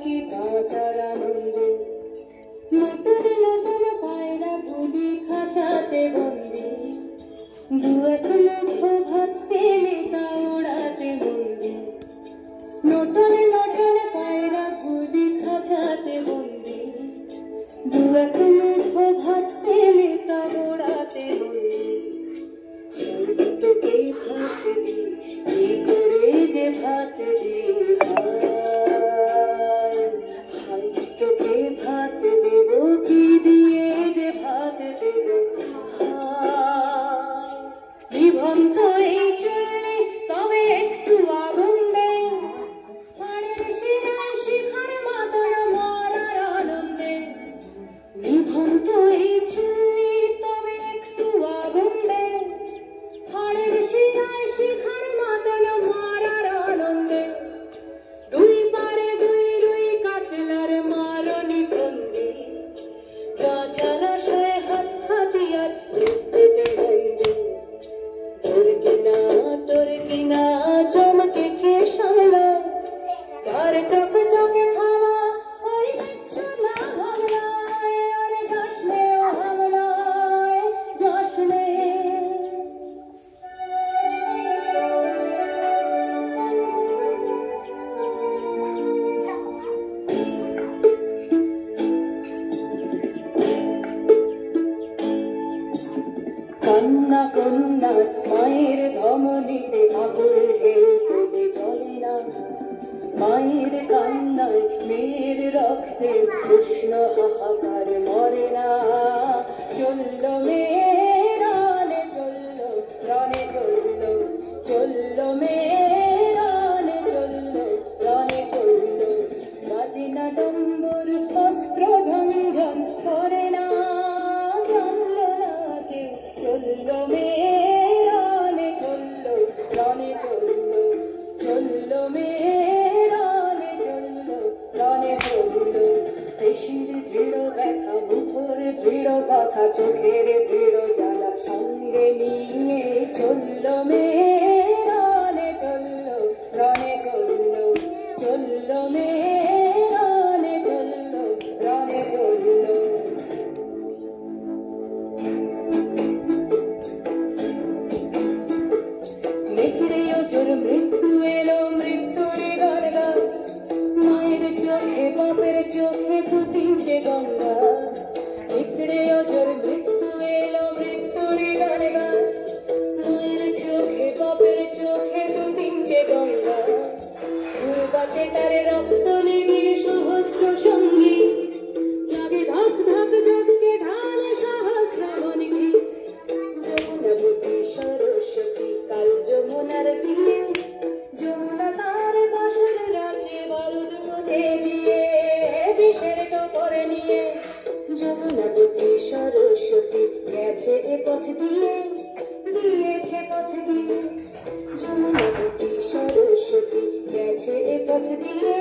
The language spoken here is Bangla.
কি বাঁচার আনন্দে নতুন নতুন পায়রা গুলি খাঁচাতে বন্দি দু এক মুঠো ভাত পেলে তা ওড়াতে বন্দি নতুন নতুন পায়রা গুলি খাঁচাতে বন্দি দু এক মুঠো ভাত পেলে তা ওড়াতে বন্দি তোকে ভাত দি কি করে যে ভাত দি তোকে ভাত দেব কি দিয়ে যে ভাত দেব নিভন্ত এই চুল্লি তবে একটু আগুন দে ফাড়ের শিরায় শিখার মাদল মারার আনন্দে নিভন্ত এই চুল্লি তবে একটু আগুন দে ফাড়ের শিরায় শিখার মাদল মারার আনন্দে দুই পারে দুই রুই কাতলার মারনি বন্দি কাঁচালা শয়ে হাত হাতিয়ার দেখতে বন্দি তোর কিনা চমকে কে সামলায় তার চোখে চোখে খাওয়া ওই বিচ্ছু না হামলায় আরে যাসনে ও হামলায় যাসনে কন্যা কন্যা মায়ের ধমনীতে আকুল ঢেউ তোলে চলে না মায়ের কান্নায় মেয়ের রক্তে উষ্ণ হাহাকার মরে না চলল মেয়ে রানে চলল রানে চলল চলল মেয়ে রানে চলল রানে চলল বাজে না ডম্বর অস্ত্র ঝমঝম করে না জানল না কেউ চলল মেয়ে রানে চলল রানে চলল চলল মেয়ে রানে চলল রানে চলল পেশির দৃঢ় ব্যথা মুঠোর দৃঢ় কথা চোখের দৃঢ় জ্বালা সঙ্গে নিয়ে চলল মেয়ে রানে চলল রানে চলল চলল মেয়ে রানে চলল রানে চলল নেকড়েও জোর মৃত্যু এলো মৃত্যুর গান গা মায়ের চোখে বাপের চোখে দু তিনটে গঙ্গা নেকড়েও জোর মৃত্যু এলো মৃত্যুর গান গা মায়ের চোখে বাপের চোখে দু তিনটে গঙ্গা দুর্বাচে তার রক্ত লেগে সহস্র সঙ্গী জাগে ধাক ধাক জগকে ঢালে সহস্র মনকি যমুনাবতী সরস্বতী কাল যমুনার বিয়ে যমুনা তার বাসন রাখে বারুদ মধ্যে দিয়ে বিষের টোপর নিয়ে যমুনাবতী সরস্বতী গেছে এ পথ দিয়ে দিয়েছে পথ দিয়ে যমুনাবতী সরস্বতী গেছে এ পথ দিয়ে